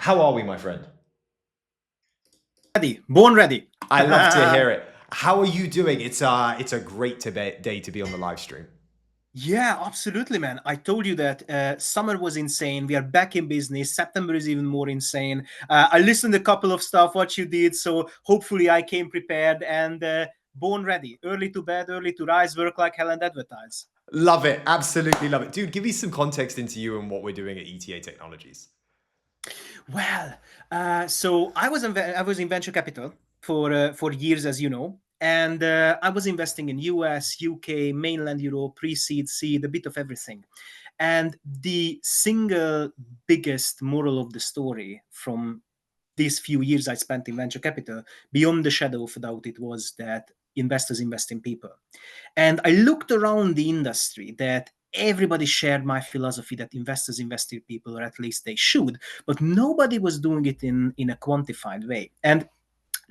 How are we, my friend? Ready, born ready. I love to hear it. How are you doing? It's a great day to be on the live stream. Yeah, absolutely, man. I told you that summer was insane. We are back in business. September is even more insane. I listened a couple of stuff what you did, so hopefully I came prepared and born ready. Early to bed, early to rise, work like hell and advertise. Love it. Absolutely love it. Dude, give me some context into you and what we're doing at ETA Technologies. Well, so I was in venture capital for years, as you know, and I was investing in US, UK, mainland Europe, pre-seed, seed, a bit of everything. And the single biggest moral of the story from these few years I spent in venture capital, beyond the shadow of a doubt, it was that investors invest in people. And I looked around the industry that everybody shared my philosophy that investors invest in people, or at least they should, but nobody was doing it in a quantified way. And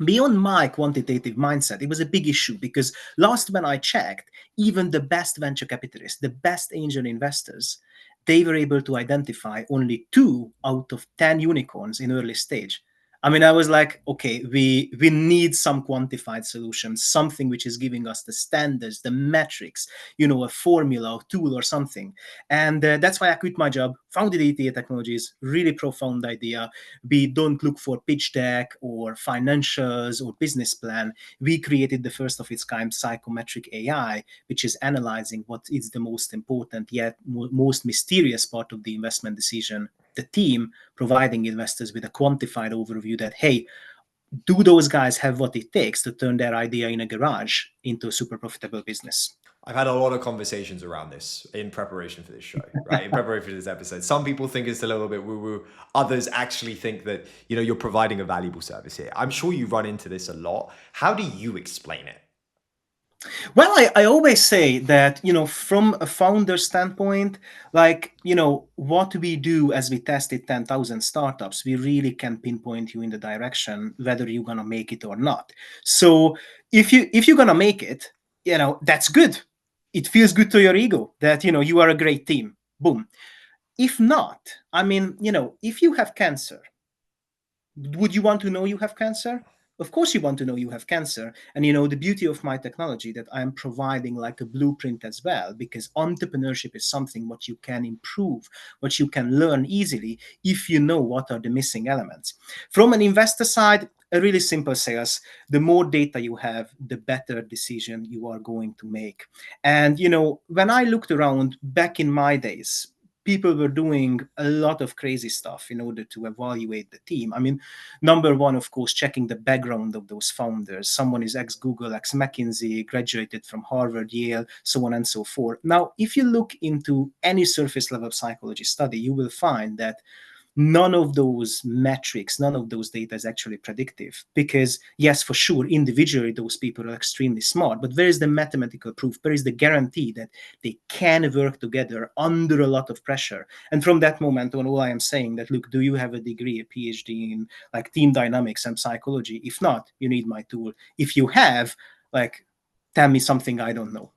beyond my quantitative mindset, it was a big issue because last when I checked, even the best venture capitalists, the best angel investors, they were able to identify only 2 out of 10 unicorns in early stage. I mean, I was like, okay, we need some quantified solution, something which is giving us the standards, the metrics, a formula or tool or something. And that's why I quit my job, founded ETA Technologies, really profound idea. We don't look for pitch deck or financials or business plan. We created the first of its kind psychometric AI, which is analyzing what is the most important yet most mysterious part of the investment decision. The team providing investors with a quantified overview that, hey, do those guys have what it takes to turn their idea in a garage into a super profitable business? I've had a lot of conversations around this in preparation for this show, right? In preparation for this episode. Some people think it's a little bit woo-woo. Others actually think that, you're providing a valuable service here. I'm sure you run into this a lot. How do you explain it? Well, I always say that, from a founder standpoint, like, what we do as we tested 10,000 startups, we really can pinpoint you in the direction whether you're going to make it or not. So if you're going to make it, that's good. It feels good to your ego that, you are a great team. Boom. If not, I mean, if you have cancer, would you want to know you have cancer? Of course you want to know you have cancer. And the beauty of my technology that I'm providing like a blueprint as well, because entrepreneurship is something what you can improve, what you can learn easily if you know what are the missing elements. From an investor side, a really simple sales, the more data you have, the better decision you are going to make. And when I looked around back in my days, people were doing a lot of crazy stuff in order to evaluate the team. I mean, number one, of course, checking the background of those founders. Someone is ex-Google, ex-McKinsey, graduated from Harvard, Yale, so on and so forth. Now, if you look into any surface level psychology study, you will find that none of those metrics, none of those data is actually predictive. Because yes, for sure, individually, those people are extremely smart, but where is the mathematical proof? Where is the guarantee that they can work together under a lot of pressure? And from that moment on, all I am saying that, look, do you have a degree, a PhD in like team dynamics and psychology? If not, you need my tool. If you have, like, tell me something I don't know.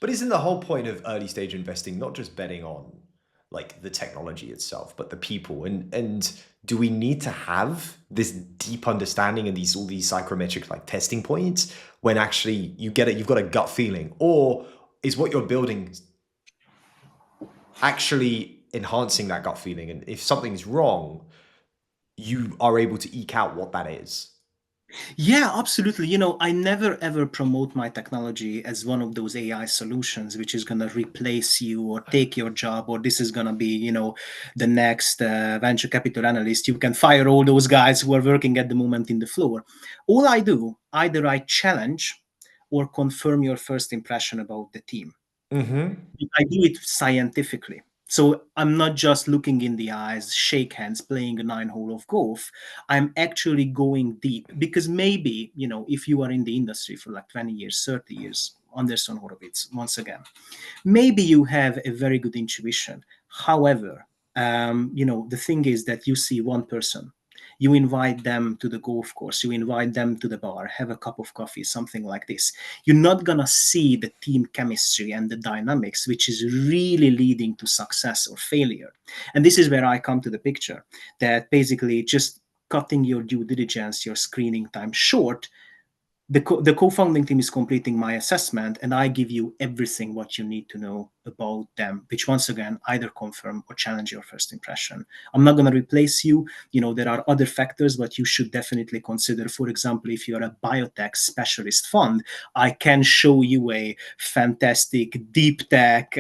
But isn't the whole point of early stage investing not just betting on like the technology itself, but the people? And do we need to have this deep understanding and all these psychometric like testing points when actually you've got a gut feeling? Or is what you're building actually enhancing that gut feeling? And if something's wrong, you are able to eke out what that is. Yeah, absolutely. I never ever promote my technology as one of those AI solutions which is going to replace you or take your job, or this is going to be, the next venture capital analyst. You can fire all those guys who are working at the moment in the floor. All I do, either I challenge or confirm your first impression about the team. Mm-hmm. I do it scientifically. So I'm not just looking in the eyes, shake hands, playing a 9 hole of golf. I'm actually going deep because maybe, if you are in the industry for like 20 years, 30 years, Anderson Horowitz, once again, maybe you have a very good intuition. However, the thing is that you see one person. You invite them to the golf course, you invite them to the bar, have a cup of coffee, something like this. You're not gonna see the team chemistry and the dynamics, which is really leading to success or failure. And this is where I come to the picture, that basically just cutting your due diligence, your screening time short, the co-founding team is completing my assessment, and I give you everything what you need to know about them, which once again either confirm or challenge your first impression. I'm not going to replace you. There are other factors but you should definitely consider. For example, if you're a biotech specialist fund, I can show you a fantastic deep tech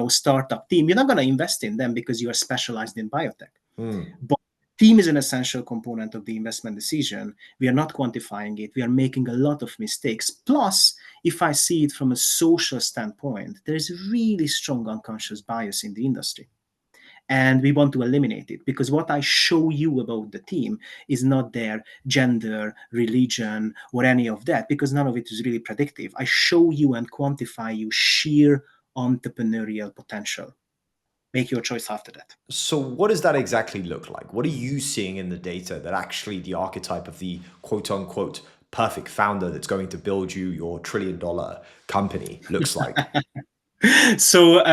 startup team. You're not going to invest in them because you are specialized in biotech. But team is an essential component of the investment decision. We are not quantifying it. We are making a lot of mistakes. Plus, if I see it from a social standpoint, there is a really strong unconscious bias in the industry. And we want to eliminate it, because what I show you about the team is not their gender, religion, or any of that, because none of it is really predictive. I show you and quantify you sheer entrepreneurial potential. Make your choice after that. So what does that exactly look like? What are you seeing in the data that actually the archetype of the quote unquote perfect founder that's going to build you your $1 trillion company looks like? So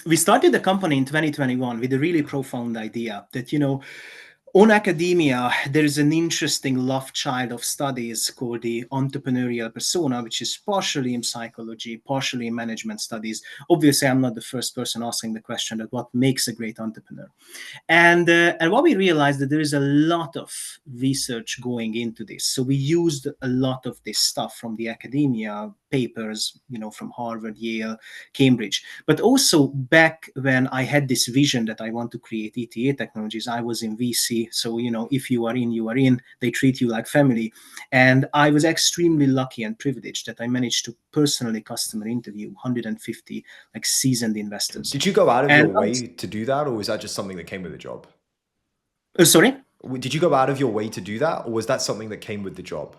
we started the company in 2021 with a really profound idea that, on academia, there is an interesting love child of studies called the entrepreneurial persona, which is partially in psychology, partially in management studies. Obviously, I'm not the first person asking the question that what makes a great entrepreneur. And what we realized that there is a lot of research going into this. So we used a lot of this stuff from the academia papers, from Harvard, Yale, Cambridge. But also back when I had this vision that I want to create ETA Technologies, I was in VC. So, if you are in, you are in. They treat you like family. And I was extremely lucky and privileged that I managed to personally customer interview 150 like seasoned investors. Did you go out of your And way to do that, or was that just something that came with the job? sorry. Did you go out of your way to do that, or was that something that came with the job?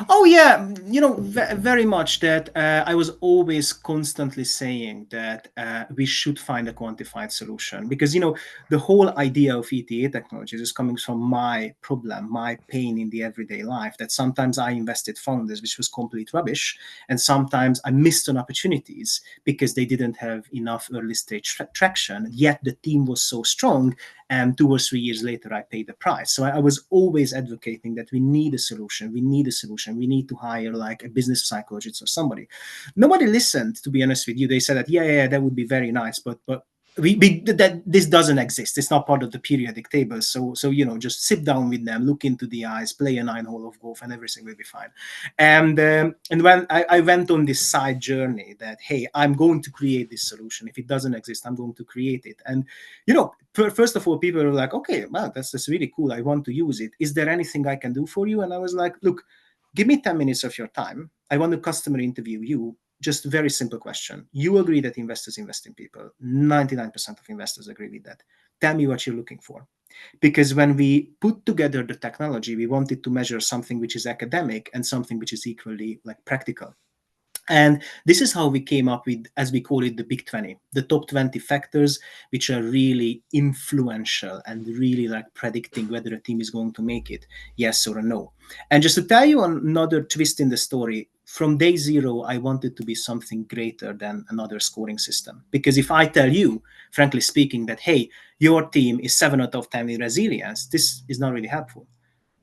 Oh yeah, very much that I was always constantly saying that we should find a quantified solution, because the whole idea of ETA Technologies is coming from my problem, my pain in the everyday life, that sometimes I invested founders which was complete rubbish, and sometimes I missed on opportunities because they didn't have enough early stage traction, yet the team was so strong, and 2 or 3 years later I paid the price. So I was always advocating that we need a solution, we need a solution, we need to hire like a business psychologist or somebody. Nobody listened, to be honest with you. They said that yeah, that would be very nice, but that this doesn't exist. It's not part of the periodic table. So just sit down with them, look into the eyes, play a 9-hole of golf, and everything will be fine. And when I went on this side journey that, hey, I'm going to create this solution. If it doesn't exist, I'm going to create it. And first of all, people were like, okay, wow, that's really cool. I want to use it. Is there anything I can do for you? And I was like, look, give me 10 minutes of your time. I want to customer interview you. Just very simple question. You agree that investors invest in people. 99% of investors agree with that. Tell me what you're looking for. Because when we put together the technology, we wanted to measure something which is academic and something which is equally like practical. And this is how we came up with, as we call it, the big 20, the top 20 factors, which are really influential and really like predicting whether a team is going to make it, yes or a no. And just to tell you another twist in the story, from day zero, I wanted to be something greater than another scoring system. Because if I tell you, frankly speaking, that, hey, your team is 7 out of 10 in resilience, this is not really helpful,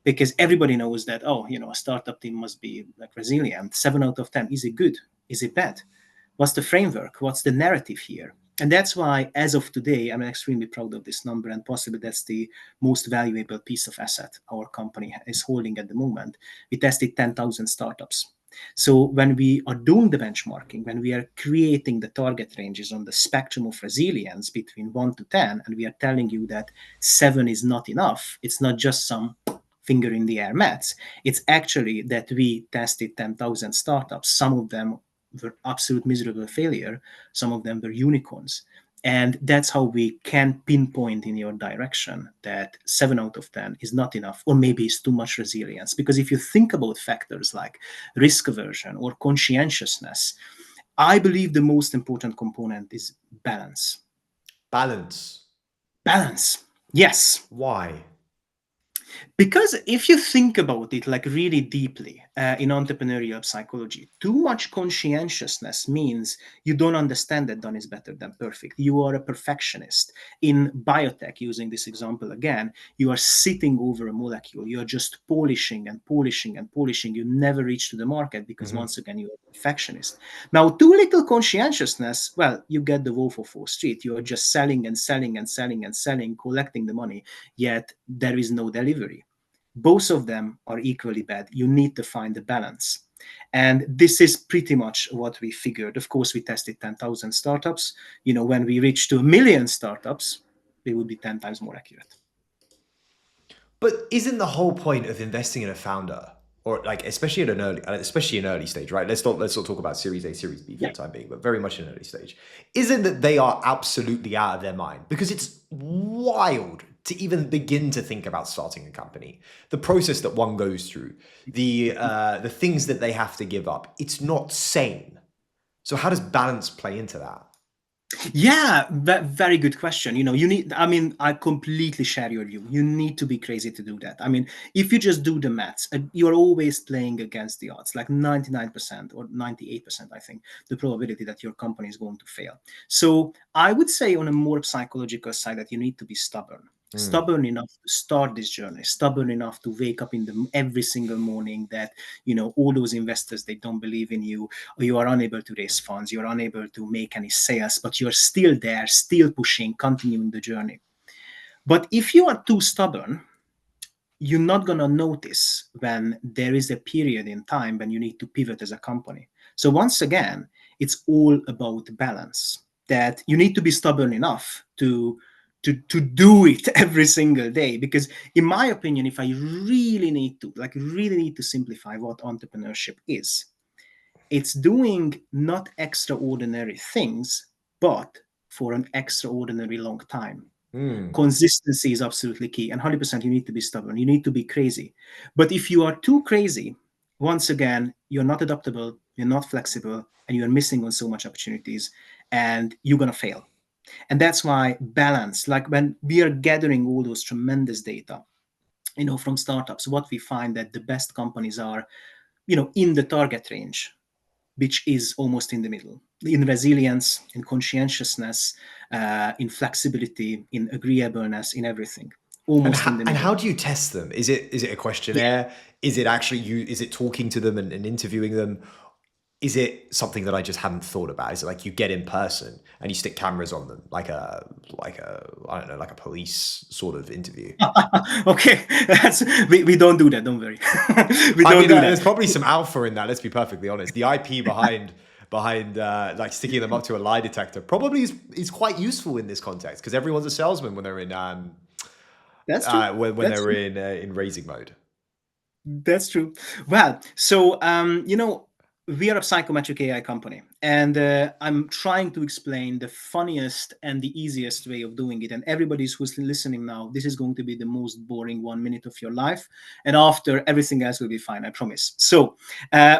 because everybody knows that, a startup team must be like resilient. 7 out of 10, is it good, is it bad? What's the framework, what's the narrative here? And that's why, as of today, I'm extremely proud of this number, and possibly that's the most valuable piece of asset our company is holding at the moment. We tested 10,000 startups. So when we are doing the benchmarking, when we are creating the target ranges on the spectrum of resilience between 1 to 10, and we are telling you that 7 is not enough, it's not just some finger in the air maths. It's actually that we tested 10,000 startups. Some of them were absolute miserable failure. Some of them were unicorns. And that's how we can pinpoint in your direction that 7 out of 10 is not enough, or maybe it's too much resilience. Because if you think about factors like risk aversion or conscientiousness, I believe the most important component is balance. Balance. Balance. Yes. Why? Because if you think about it like really deeply in entrepreneurial psychology, too much conscientiousness means you don't understand that done is better than perfect. You are a perfectionist. In biotech, using this example again, you are sitting over a molecule. You are just polishing and polishing and polishing. You never reach to the market because Mhm. once again, you are a perfectionist. Now, too little conscientiousness, well, you get the Wolf of Wall Street. You are just selling and selling and selling and selling, collecting the money, yet there is no delivery. Both of them are equally bad. You need to find the balance. And this is pretty much what we figured. Of course, we tested 10,000 startups. When we reach to a million startups, we would be 10 times more accurate. But isn't the whole point of investing in a founder, or like especially an early stage, right? Let's not talk about Series A, Series B for Yeah. the time being, but very much an early stage. Isn't that they are absolutely out of their mind? Because it's wild to even begin to think about starting a company. The process that one goes through, the things that they have to give up, it's not sane. So how does balance play into that? Yeah, very good question. I completely share your view. You need to be crazy to do that. If you just do the maths, you're always playing against the odds, like 99% or 98%, I think, the probability that your company is going to fail. So I would say on a more psychological side that you need to be stubborn. Mm. Stubborn enough to start this journey, stubborn enough to wake up every single morning that, all those investors, they don't believe in you, or you are unable to raise funds, you're unable to make any sales, but you're still there, still pushing, continuing the journey. But if you are too stubborn, you're not going to notice when there is a period in time when you need to pivot as a company. So once again, it's all about balance, that you need to be stubborn enough to do it every single day. Because in my opinion, if I really need to simplify what entrepreneurship is, it's doing not extraordinary things, but for an extraordinary long time. Mm. Consistency is absolutely key. And 100%, you need to be stubborn. You need to be crazy. But if you are too crazy, once again, you're not adaptable, you're not flexible, and you're missing on so much opportunities, and you're going to fail. And that's why balance, like when we are gathering all those tremendous data, from startups, what we find that the best companies are, in the target range, which is almost in the middle, in resilience, in conscientiousness, in flexibility, in agreeableness, in everything, And almost in how, the and middle. how do you test them? Is it a Yeah. questionnaire? Is it actually you? Is it talking to them and interviewing them? Is it something that I just hadn't thought about? Is it like you get in person and you stick cameras on them, like a I don't know, like a police sort of interview? Okay, we don't do that. Don't worry, we I don't mean, do that. there's probably some alpha in that. Let's be perfectly honest. The IP behind like sticking them up to a lie detector probably is quite useful in this context because everyone's a salesman when they're in That's true. when That's they're true. in raising mode. That's true. Well, so we are a psychometric AI company, and I'm trying to explain the funniest and the easiest way of doing it. And everybody who's listening now, this is going to be the most boring 1 minute of your life, and after everything else will be fine, I promise. So,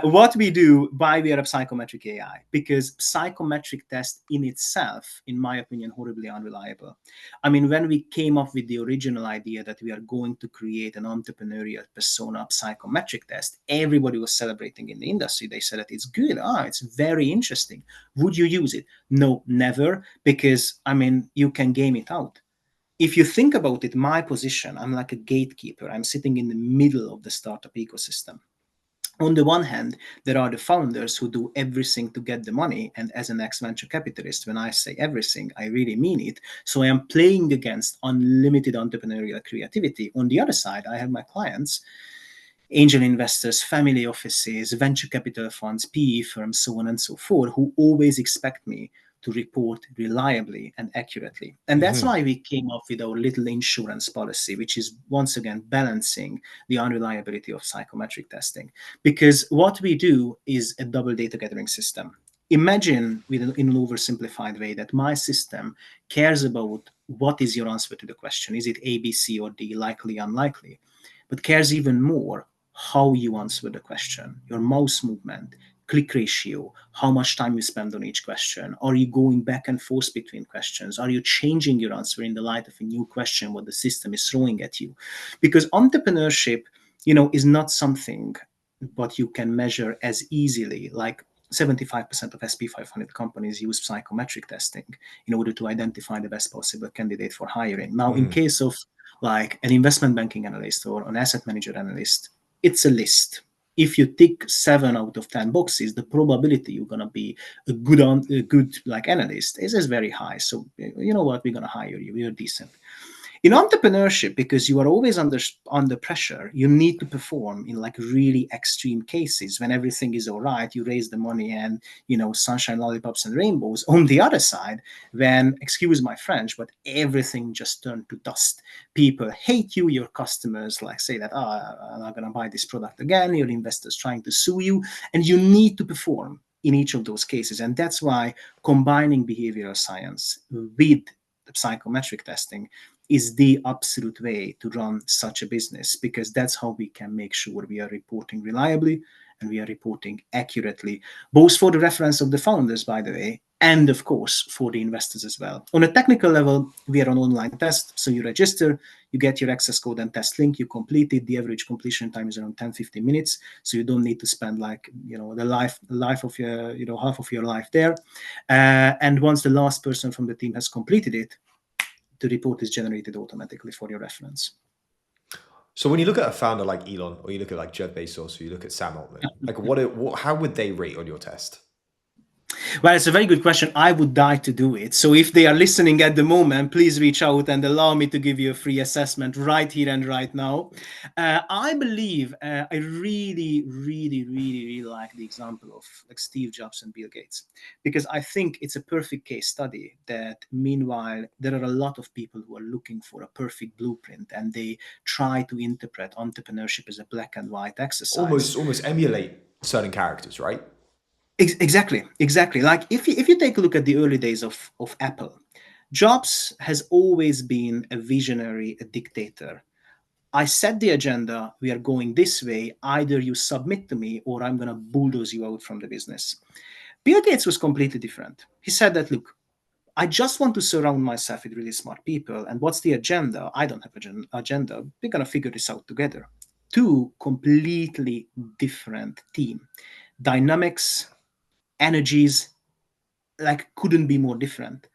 what we do, why we are a psychometric AI? Because psychometric test in itself, in my opinion, horribly unreliable. When we came up with the original idea that we are going to create an entrepreneurial persona psychometric test, everybody was celebrating in the industry. They said that it's good. It's very interesting. Would you use it? No, never, because you can game it out. If you think about it, my position, I'm like a gatekeeper. I'm sitting in the middle of the startup ecosystem. On the one hand, there are the founders who do everything to get the money. And as an ex venture capitalist, when I say everything, I really mean it. So I am playing against unlimited entrepreneurial creativity. On the other side, I have my clients, angel investors, family offices, venture capital funds, PE firms, so on and so forth, who always expect me to report reliably and accurately. And that's Hmm. why we came up with our little insurance policy, which is once again balancing the unreliability of psychometric testing. Because what we do is a double data gathering system. Imagine, in an oversimplified way, that my system cares about what is your answer to the question. Is it A, B, C, or D, likely, unlikely? But cares even more how you answer the question, your mouse movement, click ratio, how much time you spend on each question. Are you going back and forth between questions? Are you changing your answer in the light of a new question, what the system is throwing at you? Because entrepreneurship, is not something but you can measure as easily. Like 75% of SP 500 companies use psychometric testing in order to identify the best possible candidate for hiring. Now, in Mm. case of like an investment banking analyst or an asset manager analyst, it's a list. If you tick 7 out of 10 boxes, the probability you're gonna be a good like analyst is very high. So you know what, we're gonna hire you. You're decent. In entrepreneurship, because you are always under pressure, you need to perform in like really extreme cases. When everything is all right, you raise the money and sunshine, lollipops and rainbows. On the other side, when, excuse my French, but everything just turned to dust, people hate you, your customers like say that, I'm not going to buy this product again, your investors trying to sue you, and you need to perform in each of those cases. And that's why combining behavioral science with psychometric testing is the absolute way to run such a business, because that's how we can make sure we are reporting reliably and we are reporting accurately, both for the reference of the founders, by the way, and of course for the investors as well. On a technical level, we are an online test, so you register, you get your access code and test link, you complete it. The average completion time is around 10-15 minutes, so you don't need to spend like the life of your half of your life there. And once the last person from the team has completed it, the report is generated automatically for your reference. So when you look at a founder like Elon, or you look at like Jeff Bezos, or you look at Sam Altman, like how would they rate on your test? Well, it's a very good question. I would die to do it. So if they are listening at the moment, please reach out and allow me to give you a free assessment right here and right now. I believe I really, really, really, really like the example of like Steve Jobs and Bill Gates, because I think it's a perfect case study that meanwhile there are a lot of people who are looking for a perfect blueprint and they try to interpret entrepreneurship as a black and white exercise. Almost emulate certain characters, right? Exactly. Like if you take a look at the early days of Apple, Jobs has always been a visionary, a dictator. I set the agenda, we are going this way, either you submit to me or I'm going to bulldoze you out from the business. Bill Gates was completely different. He said that, look, I just want to surround myself with really smart people. And what's the agenda? I don't have an agenda. We're going to figure this out together. Two completely different team dynamics, energies, like couldn't be more different.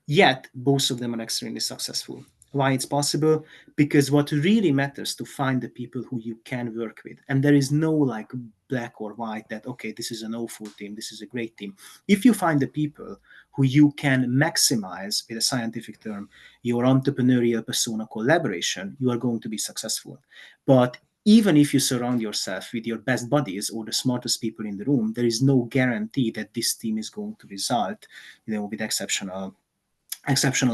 Yet both of them are extremely successful. Why it's possible? Because what really matters to find the people who you can work with. And there is no like black or white that, okay, this is an awful team, this is a great team. If you find the people who you can maximize, with a scientific term, your entrepreneurial persona collaboration, you are going to be successful. But even if you surround yourself with your best buddies or the smartest people in the room, there is no guarantee that this team is going to result, with exceptional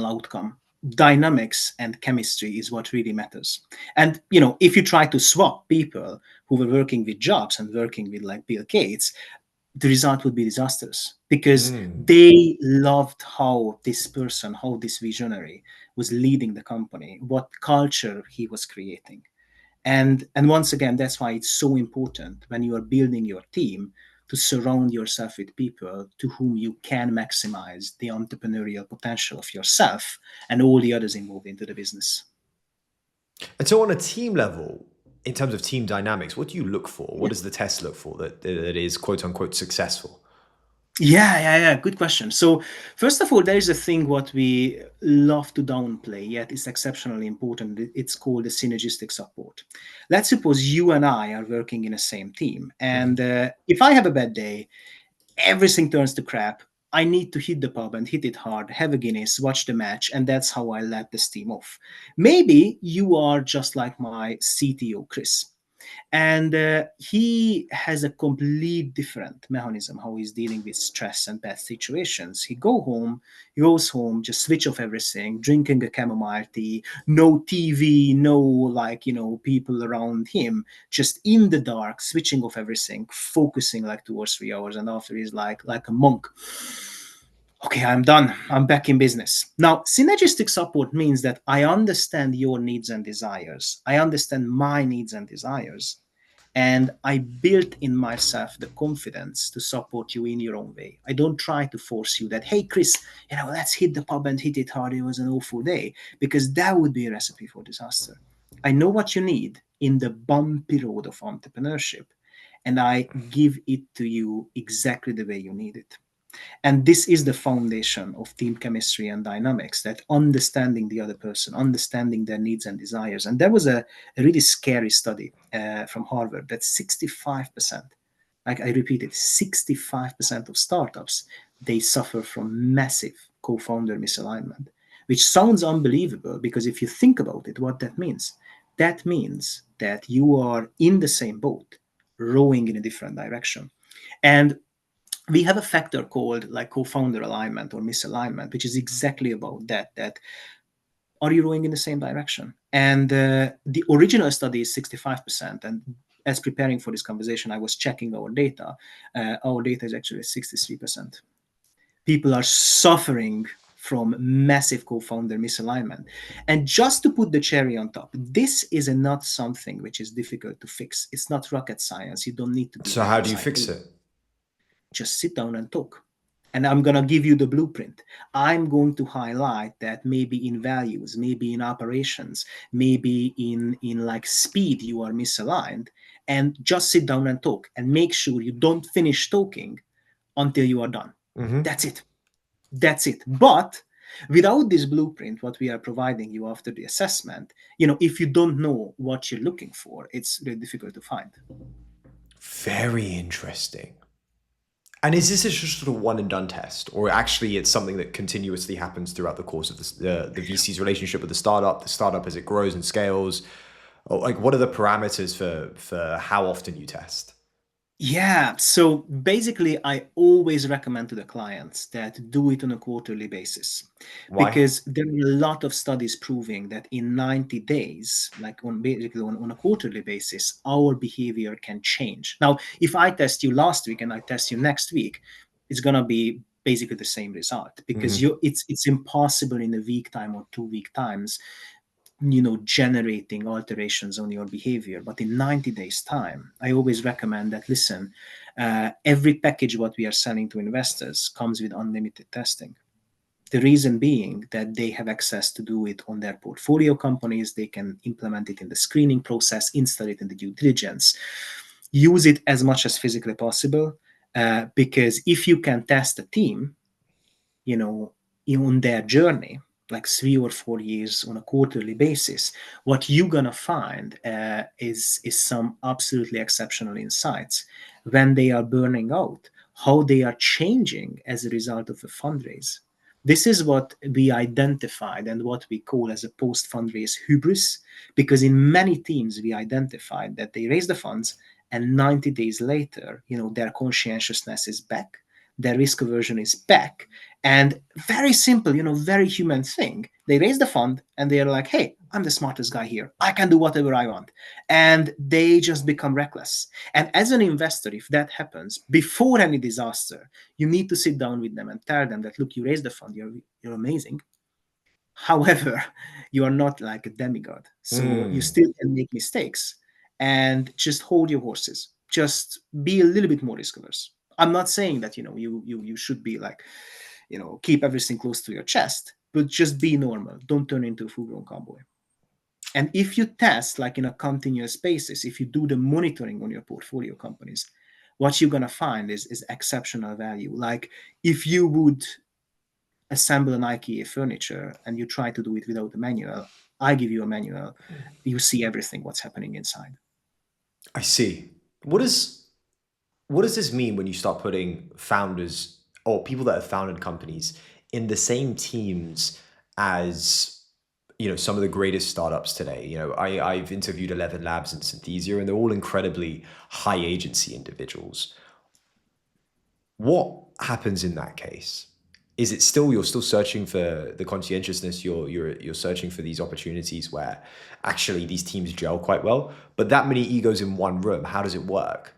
outcome. Dynamics and chemistry is what really matters. And if you try to swap people who were working with Jobs and working with like Bill Gates, the result would be disastrous, because Mm. they loved how this visionary was leading the company, what culture he was creating. And once again, that's why it's so important when you are building your team to surround yourself with people to whom you can maximize the entrepreneurial potential of yourself and all the others involved into the business. And so on a team level, in terms of team dynamics, what do you look for? What does the test look for that is quote unquote successful? Yeah. Good question. So, first of all, there is a thing what we love to downplay, yet it's exceptionally important. It's called the synergistic support. Let's suppose you and I are working in the same team, and Mhm. if I have a bad day, everything turns to crap. I need to hit the pub and hit it hard, have a Guinness, watch the match, and that's how I let the steam off. Maybe you are just like my CTO, Chris, and he has a complete different mechanism how he's dealing with stress and bad situations. He goes home, just switch off everything, drinking a chamomile tea, no TV, no people around him, just in the dark, switching off everything, focusing like 2 or 3 hours, and after he's like a monk. Okay, I'm done. I'm back in business. Now, synergistic support means that I understand your needs and desires. I understand my needs and desires, And I built in myself the confidence to support you in your own way. I don't try to force you that, hey, Chris, let's hit the pub and hit it hard. It was an awful day, because that would be a recipe for disaster. I know what you need in the bumpy road of entrepreneurship, and I give it to you exactly the way you need it. And this is the foundation of team chemistry and dynamics, that understanding the other person, understanding their needs and desires. And there was a really scary study from Harvard that 65%, like I repeat it, 65% of startups, they suffer from massive co-founder misalignment, which sounds unbelievable, because if you think about it, what that means that you are in the same boat, rowing in a different direction. And we have a factor called like co-founder alignment or misalignment, which is exactly about that are you rowing in the same direction? And the original study is 65%. And as preparing for this conversation, I was checking our data. Our data is actually 63%. People are suffering from massive co-founder misalignment. And just to put the cherry on top, this is not something which is difficult to fix. It's not rocket science. You don't need to be So like how a do you fix psychologist. it? Just sit down and talk. And I'm going to give you the blueprint. I'm going to highlight that maybe in values, maybe in operations, maybe in like speed, you are misaligned. And just sit down and talk, and make sure you don't finish talking until you are done. Hmm. That's it. That's it. But without this blueprint, what we are providing you after the assessment, if you don't know what you're looking for, it's really difficult to find. Very interesting. And is this a just sort of one and done test, or actually it's something that continuously happens throughout the course of the VC's relationship with the startup as it grows and scales? Or like, what are the parameters for how often you test? Yeah, so basically, I always recommend to the clients that do it on a quarterly basis, Why? because there are a lot of studies proving that in 90 days, like on basically on a quarterly basis, our behavior can change. Now, if I test you last week and I test you next week, it's gonna be basically the same result, because Hmm. it's impossible in a week time or 2 week times, generating alterations on your behavior. But in 90 days time, I always recommend that, listen, every package what we are selling to investors comes with unlimited testing. The reason being that they have access to do it on their portfolio companies. They can implement it in the screening process, install it in the due diligence, use it as much as physically possible, because if you can test a team, you know, on their journey, like 3 or 4 years on a quarterly basis, what you're gonna find is some absolutely exceptional insights when they are burning out, how they are changing as a result of a fundraise. This is what we identified and what we call as a post fundraise hubris, because in many teams we identified that they raise the funds and 90 days later, their conscientiousness is back, their risk aversion is back, and very simple, very human thing. They raise the fund and they're like, hey, I'm the smartest guy here. I can do whatever I want. And they just become reckless. And as an investor, if that happens before any disaster, you need to sit down with them and tell them that, look, you raised the fund, you're amazing. However, you are not like a demigod. So you Mm. still can make mistakes, and just hold your horses. Just be a little bit more risk averse. I'm not saying that, you should be like, keep everything close to your chest, but just be normal. Don't turn into a full-grown cowboy. And if you test like in a continuous basis, if you do the monitoring on your portfolio companies, what you're gonna find is exceptional value. Like if you would assemble an IKEA furniture and you try to do it without a manual, I give you a manual, you see everything what's happening inside. I see. What does what does this mean when you start putting founders or people that have founded companies in the same teams as some of the greatest startups today? I've interviewed 11 Labs and Synthesia, and they're all incredibly high agency individuals. What happens in that case? Is it still you're still searching for the conscientiousness? You're searching for these opportunities where actually these teams gel quite well, but that many egos in one room, how does it work?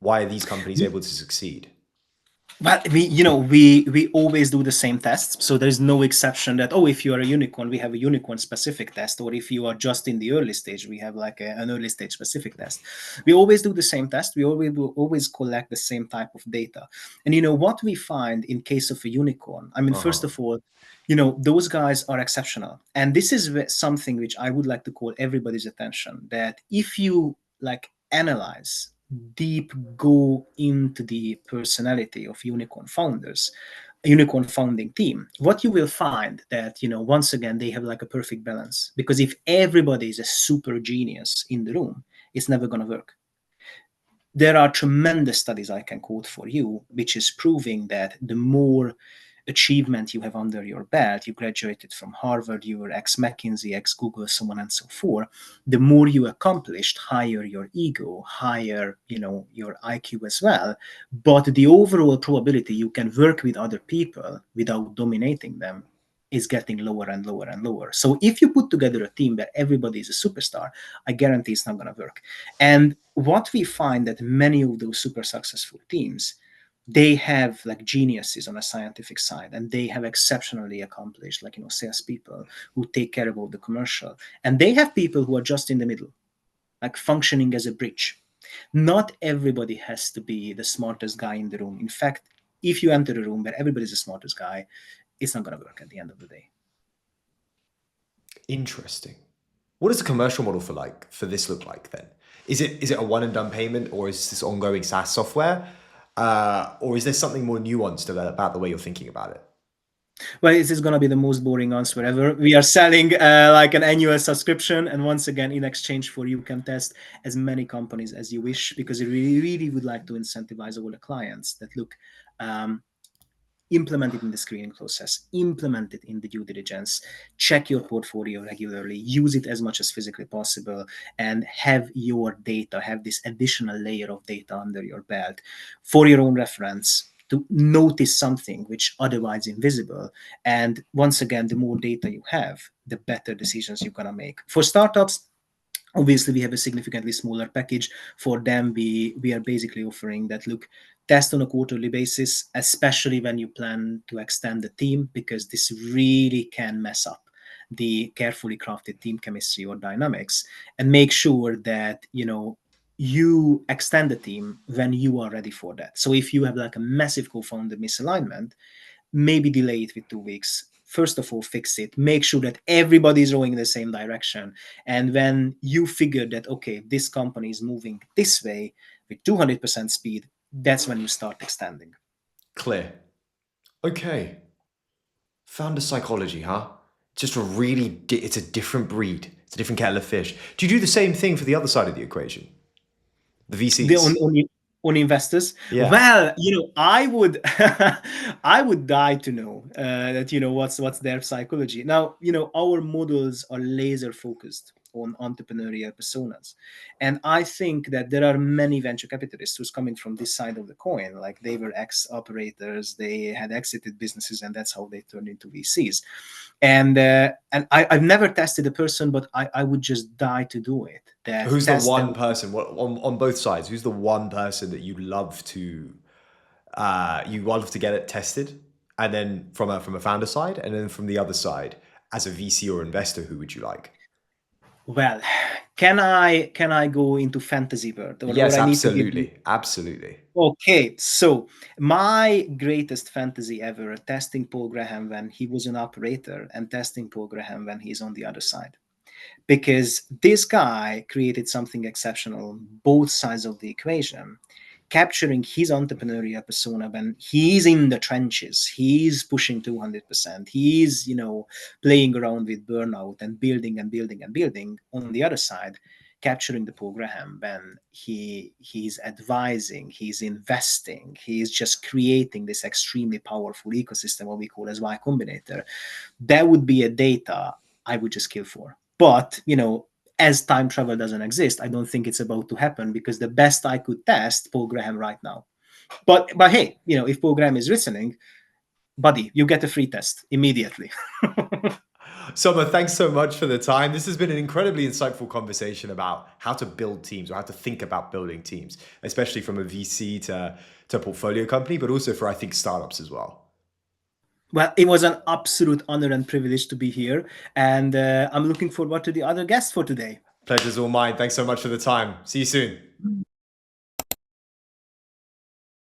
Why are these companies able to succeed? Well, we always do the same tests, so there's no exception that, oh, if you are a unicorn, we have a unicorn specific test, or if you are just in the early stage, we have like an early stage specific test. We always do the same test. We always collect the same type of data. And what we find in case of a unicorn, I mean, first Uh-huh. of all, those guys are exceptional, and this is something which I would like to call everybody's attention, that if you like analyze deep go into the personality of unicorn founders, a unicorn founding team, what you will find that once again they have like a perfect balance, because if everybody is a super genius in the room, it's never going to work. There are tremendous studies I can quote for you, which is proving that the more achievement you have under your belt, you graduated from Harvard, you were ex McKinsey, ex Google, so on and so forth, the more you accomplished, higher your ego, higher, your IQ as well. But the overall probability you can work with other people without dominating them is getting lower and lower and lower. So if you put together a team where everybody is a superstar, I guarantee it's not going to work. And what we find that many of those super successful teams, they have like geniuses on a scientific side, and they have exceptionally accomplished like salespeople who take care of all the commercial, and they have people who are just in the middle, like functioning as a bridge. Not everybody has to be the smartest guy in the room. In fact, if you enter a room where everybody's the smartest guy, it's not going to work at the end of the day. Interesting. What does the commercial model for this look like then? Is it a one and done payment, or is this ongoing SaaS software, or is there something more nuanced about the way you're thinking about it? Well, this is going to be the most boring answer ever. We are selling like an annual subscription, and once again, in exchange for you can test as many companies as you wish, because we really, really would like to incentivize all the clients that look. Implement it in the screening process, implement it in the due diligence, check your portfolio regularly, use it as much as physically possible, and have your data, have this additional layer of data under your belt for your own reference, to notice something which otherwise invisible. And once again, the more data you have, the better decisions you're going to make. For startups, obviously we have a significantly smaller package. For them, we are basically offering that, look, test on a quarterly basis, especially when you plan to extend the team, because this really can mess up the carefully crafted team chemistry or dynamics, and make sure that you extend the team when you are ready for that. So if you have like a massive co-founder misalignment, maybe delay it with 2 weeks. First of all, fix it. Make sure that everybody's rowing in the same direction. And when you figure that, okay, this company is moving this way with 200% speed, that's when you start extending. Clear. Okay. Founder psychology, huh? Just a it's a different breed. It's a different kettle of fish. Do you do the same thing for the other side of the equation? The The VCs? on investors, Yeah. well, I would I would die to know that what's their psychology. Now, our models are laser focused on entrepreneurial personas, and I think that there are many venture capitalists who's coming from this side of the coin, like they were ex operators, they had exited businesses, and that's how they turned into VCs. And I've never tested a person, but I would just die to do it, that Who's the test them. one person on both sides? Who's the one person that you love to get it tested, and then from a founder side, and then from the other side as a VC or investor, who would you like? Well, can I go into fantasy world, or Yes, I need to give you? absolutely, absolutely. Okay, so my greatest fantasy ever, testing Paul Graham when he was an operator, and testing Paul Graham when he's on the other side, because this guy created something exceptional on both sides of the equation, capturing his entrepreneurial persona when he's in the trenches, he's pushing 200%, he's playing around with burnout and building and building and building. On the other side, capturing the Paul Graham when he's advising, he's investing, he's just creating this extremely powerful ecosystem, what we call as Y Combinator. That would be a data I would just kill for. But as time travel doesn't exist, I don't think it's about to happen, because the best I could test Paul Graham right now. But hey, if Paul Graham is listening, buddy, you get a free test immediately. Soma, thanks so much for the time. This has been an incredibly insightful conversation about how to build teams or how to think about building teams, especially from a VC to portfolio company, but also for, I think, startups as well. Well, it was an absolute honor and privilege to be here, and I'm looking forward to the other guests for today. Pleasure's all mine. Thanks so much for the time. See you soon.